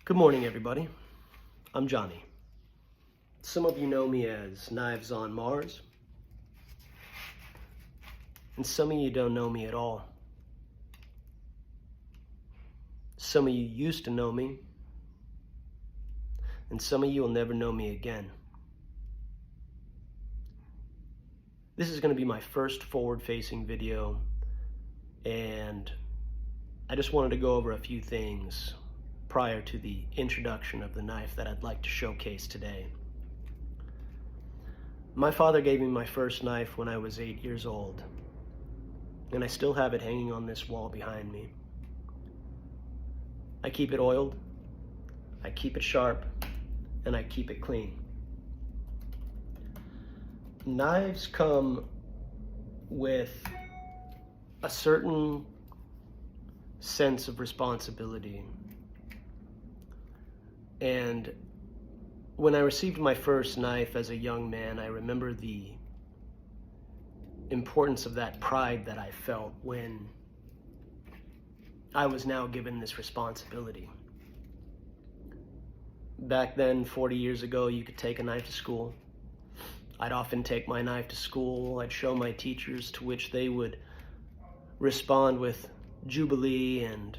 Good morning, everybody. I'm Johnny. Some of you know me as Knives on Mars, and some of you don't know me at all. Some of you used to know me, and some of you will never know me again. This is going to be my first forward-facing video, and I just wanted to go over a few things prior to the introduction of the knife that I'd like to showcase today. My father gave me my first knife when I was 8 years old, and I still have it hanging on this wall behind me. I keep it oiled, I keep it sharp, and I keep it clean. Knives come with a certain sense of responsibility. And when I received my first knife as a young man, I remember the importance of that pride that I felt when I was now given this responsibility. Back then, 40 years ago, you could take a knife to school. I'd often take my knife to school. I'd show my teachers, to which they would respond with jubilee and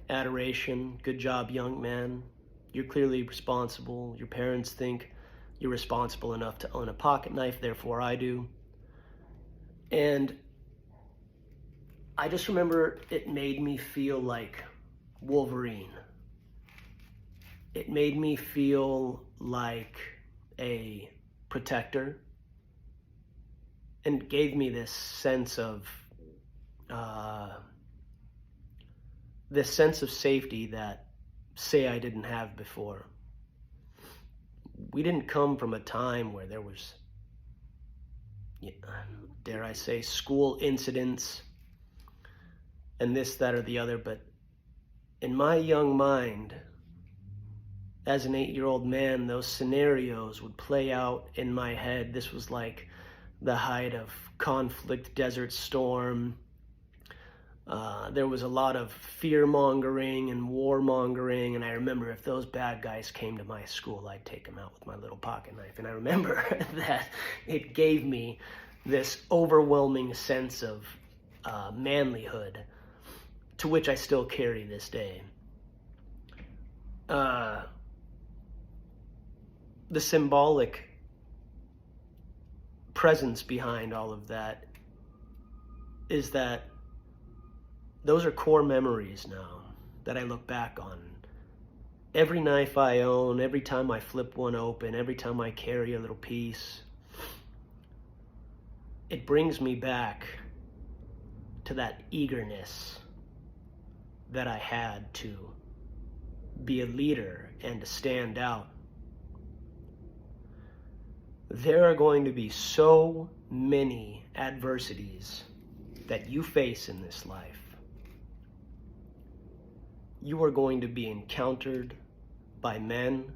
adoration. Good job, young man. You're clearly responsible. Your parents think you're responsible enough to own a pocket knife, therefore I do. And I just remember it made me feel like Wolverine. It made me feel like a protector, and gave me this sense of safety that, say, I didn't have before. We didn't come from a time where there was, dare I say, school incidents and this, that, or the other, but in my young mind, as an 8-year-old man, those scenarios would play out in my head. This was like the height of conflict, Desert Storm. There was a lot of fear-mongering and war-mongering, and I remember if those bad guys came to my school, I'd take them out with my little pocket knife. And I remember that it gave me this overwhelming sense of manlyhood, to which I still carry this day. The symbolic presence behind all of that is that those are core memories now that I look back on. Every knife I own, every time I flip one open, every time I carry a little piece, it brings me back to that eagerness that I had to be a leader and to stand out. There are going to be so many adversities that you face in this life. You are going to be encountered by men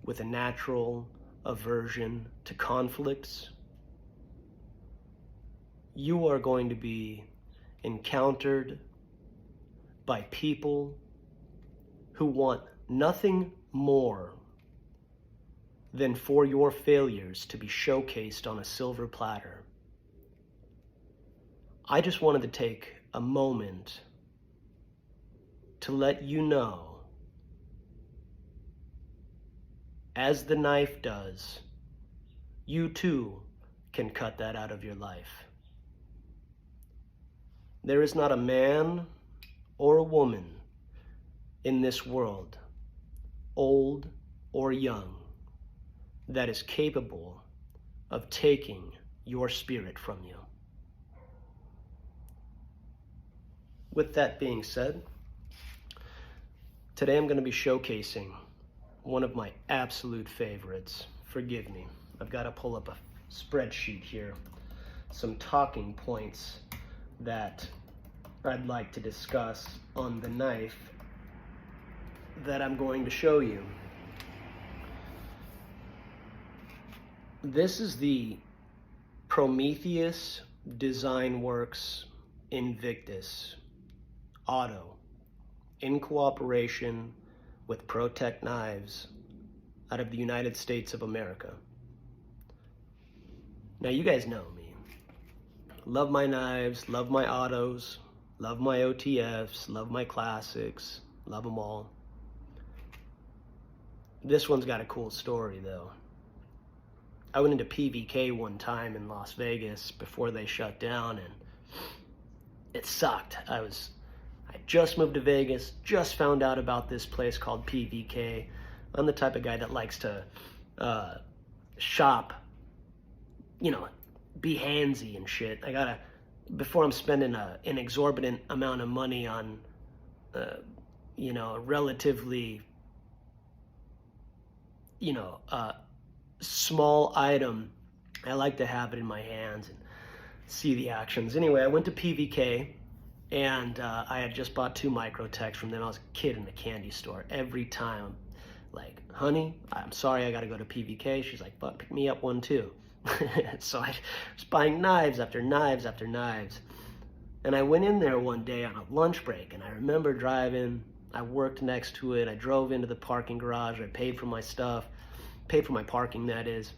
with a natural aversion to conflicts. You are going to be encountered by people who want nothing more than for your failures to be showcased on a silver platter. I just wanted to take a moment to let you know, as the knife does, you too can cut that out of your life. There is not a man or a woman in this world, old or young, that is capable of taking your spirit from you. With that being said, today I'm going to be showcasing one of my absolute favorites. Forgive me, I've got to pull up a spreadsheet here. Some talking points that I'd like to discuss on the knife that I'm going to show you. This is the Prometheus Design Werx Invictus Auto, in cooperation with Protech knives out of the United States of America. Now, you guys know me. Love my knives, love my autos, love my OTFs, love my classics, love them all. This one's got a cool story, though. I went into PVK one time in Las Vegas before they shut down, and it sucked. I just moved to Vegas, just found out about this place called PVK. I'm the type of guy that likes to shop, you know, be handsy and shit. Before I'm spending an exorbitant amount of money on, you know, a relatively, you know, small item, I like to have it in my hands and see the actions. Anyway, I went to PVK, and I had just bought 2 Microtechs from them. I was a kid in the candy store. Every time, like, honey, I'm sorry, I gotta go to PVK. She's like, fuck, pick me up one too. So I was buying knives after knives after knives. And I went in there one day on a lunch break, and I remember driving. I worked next to it. I drove into the parking garage. I paid for my stuff, paid for my parking, that is.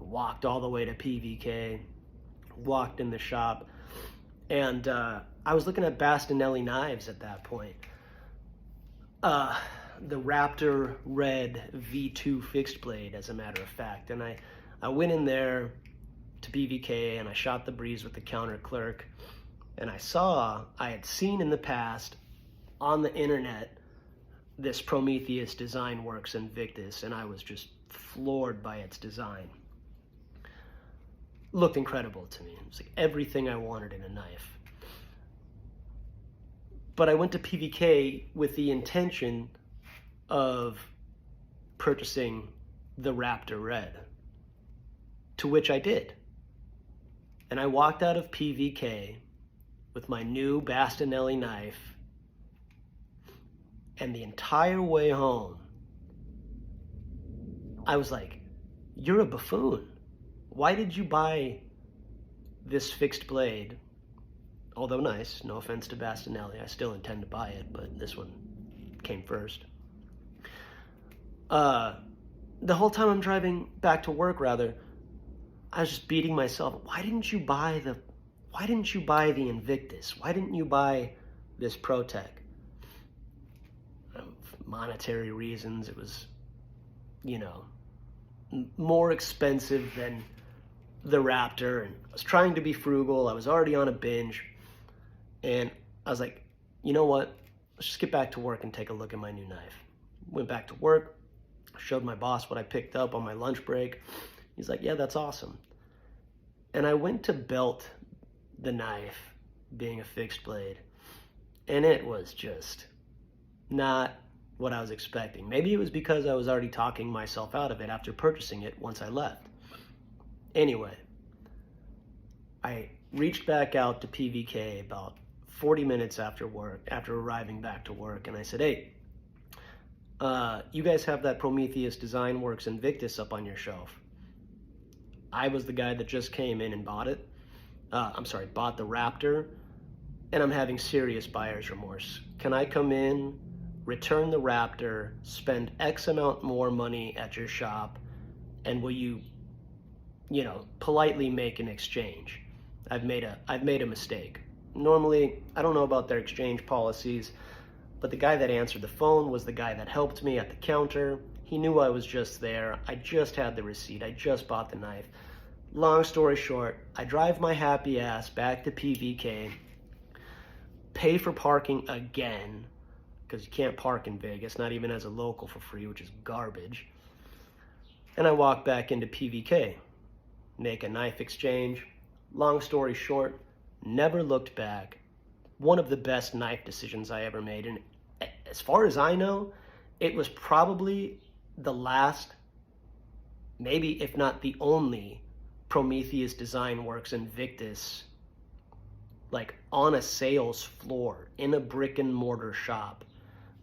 I walked all the way to PVK, walked in the shop, and I was looking at Bastinelli knives at that point. The Raptor Red V2 fixed blade, as a matter of fact. And I went in there to PVK, and I shot the breeze with the counter clerk, and I had seen in the past on the internet this Prometheus design Werx Invictus, and I was just floored by its design. Looked incredible to me. It was like everything I wanted in a knife. But I went to PVK with the intention of purchasing the Raptor Red, to which I did. And I walked out of PVK with my new Bastinelli knife, and the entire way home, I was like, you're a buffoon. Why did you buy this fixed blade? Although nice, no offense to Bastinelli, I still intend to buy it, but this one came first. The whole time I'm driving back to work, rather, I was just beating myself. Why didn't you buy the Invictus? Why didn't you buy this Protech? Monetary reasons. It was, you know, more expensive than the Raptor, and I was trying to be frugal. I was already on a binge, and I was like, you know what? Let's just get back to work and take a look at my new knife. Went back to work, showed my boss what I picked up on my lunch break. He's like, yeah, that's awesome. And I went to belt the knife, being a fixed blade, and it was just not what I was expecting. Maybe it was because I was already talking myself out of it after purchasing it once I left. Anyway, I reached back out to PVK about 40 minutes after arriving back to work, and I said, hey, you guys have that Prometheus design Werx Invictus up on your shelf. I was the guy that just came in and bought it. Bought the Raptor, and I'm having serious buyer's remorse. Can I come in, return the Raptor, spend X amount more money at your shop, and will you, politely make an exchange? I've made a mistake. Normally, I don't know about their exchange policies, but the guy that answered the phone was the guy that helped me at the counter. He knew I was just there. I just had the receipt. I just bought the knife. Long story short, I drive my happy ass back to PVK, pay for parking again, because you can't park in Vegas, not even as a local for free, which is garbage. And I walk back into PVK, make a knife exchange. Long story short, never looked back. One of the best knife decisions I ever made. And as far as I know, it was probably the last, maybe if not the only, Prometheus design Werx Invictus, like on a sales floor in a brick and mortar shop.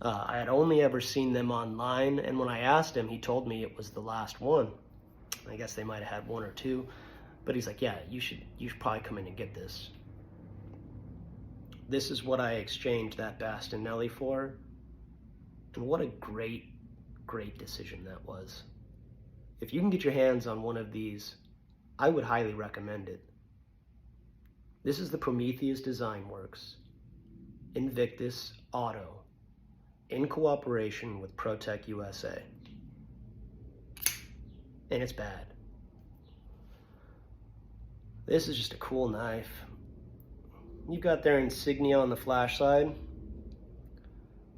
I had only ever seen them online, and when I asked him, he told me it was the last one. I guess they might have had one or two, but he's like, yeah, you should probably come in and get this. This is what I exchanged that Bastinelli for. And what a great, great decision that was. If you can get your hands on one of these, I would highly recommend it. This is the Prometheus Design Works Invictus Auto in cooperation with Protech USA. And it's bad. This is just a cool knife. You've got their insignia on the flash side.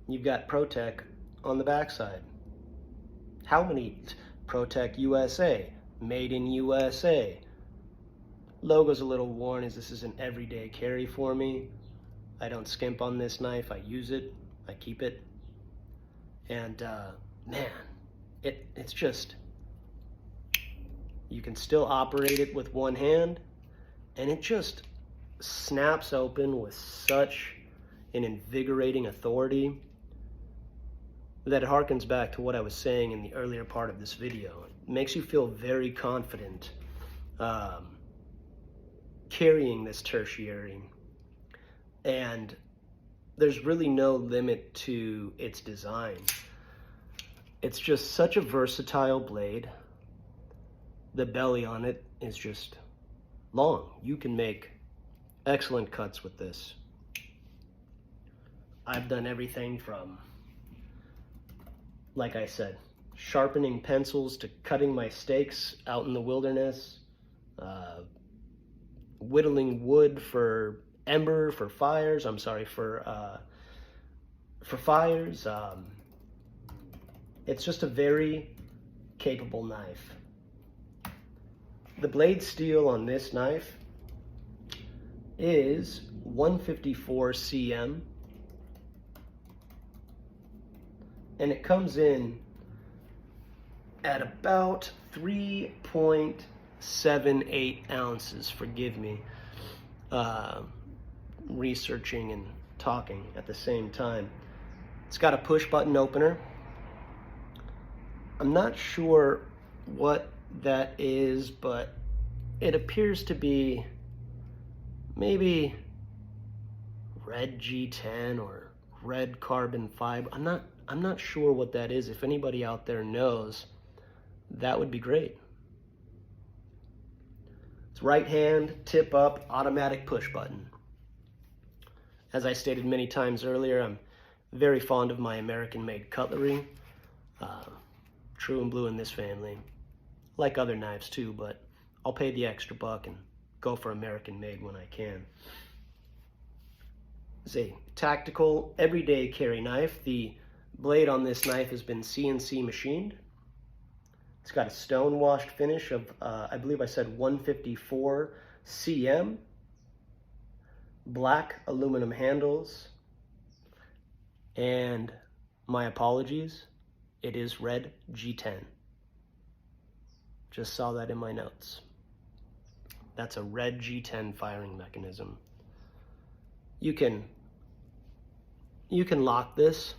You've got Protech on the back side. How many? Protech USA, made in USA. Logo's a little worn as this is an everyday carry for me. I don't skimp on this knife. I use it. I keep it. And man, it's just, you can still operate it with one hand, and it just snaps open with such an invigorating authority that it harkens back to what I was saying in the earlier part of this video. It makes you feel very confident carrying this tertiary, and there's really no limit to its design. It's just such a versatile blade. The belly on it is just long. You can make excellent cuts with this. I've done everything from, like I said, sharpening pencils to cutting my steaks out in the wilderness, whittling wood for fires. It's just a very capable knife. The blade steel on this knife is 154 cm, and it comes in at about 3.78 ounces. Forgive me, researching and talking at the same time. It's got a push button opener. I'm not sure what that is, but it appears to be maybe red G10 or red carbon fiber. I'm not sure what that is. If anybody out there knows, that would be great. It's right hand, tip up, automatic push button. As I stated many times earlier, I'm very fond of my American-made cutlery. True and blue in this family. Like other knives too, but I'll pay the extra buck and go for American-made when I can. It's a tactical, everyday carry knife. The blade on this knife has been CNC machined. It's got a stone-washed finish of, I believe I said 154 cm. Black aluminum handles. And my apologies, it is red G10. Just saw that in my notes. That's a red G10 firing mechanism. You can lock this,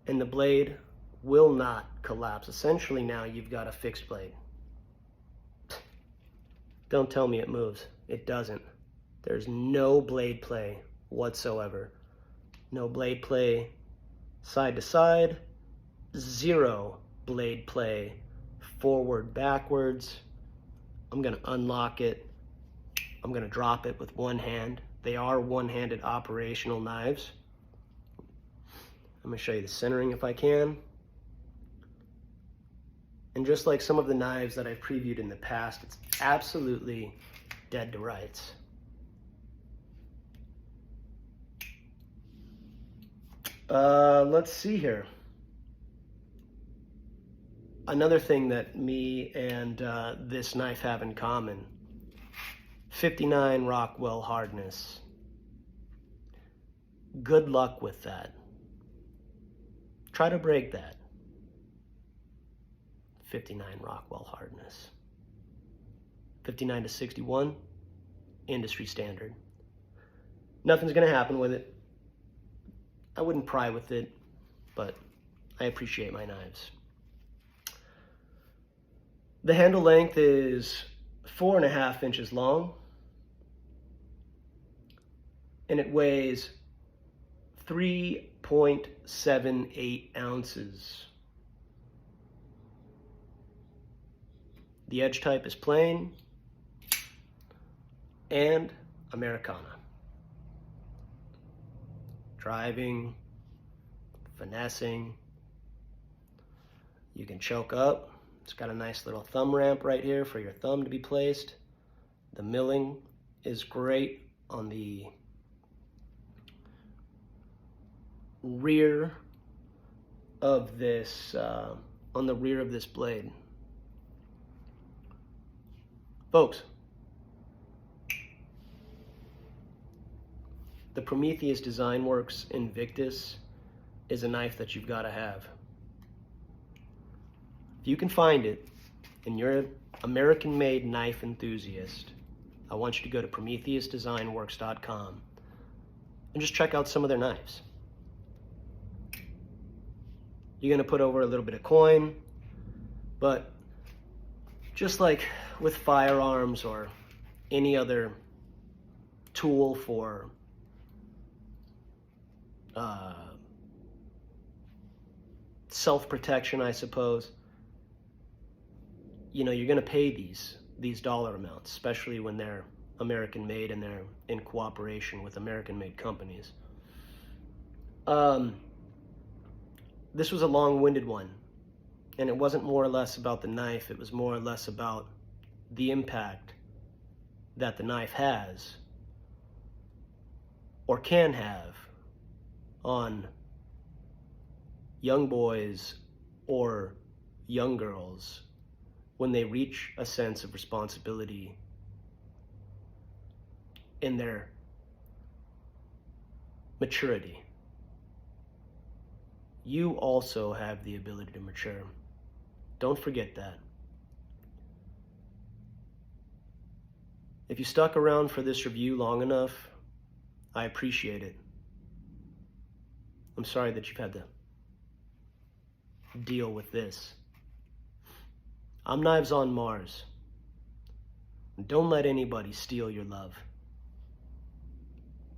and the blade will not collapse. Essentially now you've got a fixed blade. Don't tell me it moves. It doesn't. There's no blade play whatsoever. No blade play side to side. Zero blade play forward, backwards. I'm gonna unlock it. I'm gonna drop it with one hand. They are one-handed operational knives. I'm gonna show you the centering if I can. And just like some of the knives that I've previewed in the past, it's absolutely dead to rights. Let's see here. Another thing that me and this knife have in common, 59 Rockwell hardness. Good luck with that. Try to break that. 59 Rockwell hardness. 59 to 61, industry standard. Nothing's gonna happen with it. I wouldn't pry with it, but I appreciate my knives. The handle length is 4.5 inches long, and it weighs 3 0.78 ounces. The edge type is plain and Americana. Driving, finessing. You can choke up. It's got a nice little thumb ramp right here for your thumb to be placed. The milling is great on the rear of this blade. Folks, the Prometheus Design Works Invictus is a knife that you've got to have. If you can find it and you're an American-made knife enthusiast, I want you to go to PrometheusDesignWorks.com and just check out some of their knives. You're going to put over a little bit of coin, but just like with firearms or any other tool for self-protection, I suppose, you know, you're going to pay these dollar amounts, especially when they're American-made and they're in cooperation with American-made companies. This was a long-winded one, and it wasn't more or less about the knife. It was more or less about the impact that the knife has or can have on young boys or young girls when they reach a sense of responsibility in their maturity. You also have the ability to mature. Don't forget that. If you stuck around for this review long enough, I appreciate it. I'm sorry that you've had to deal with this. I'm Knives on Mars. Don't let anybody steal your love.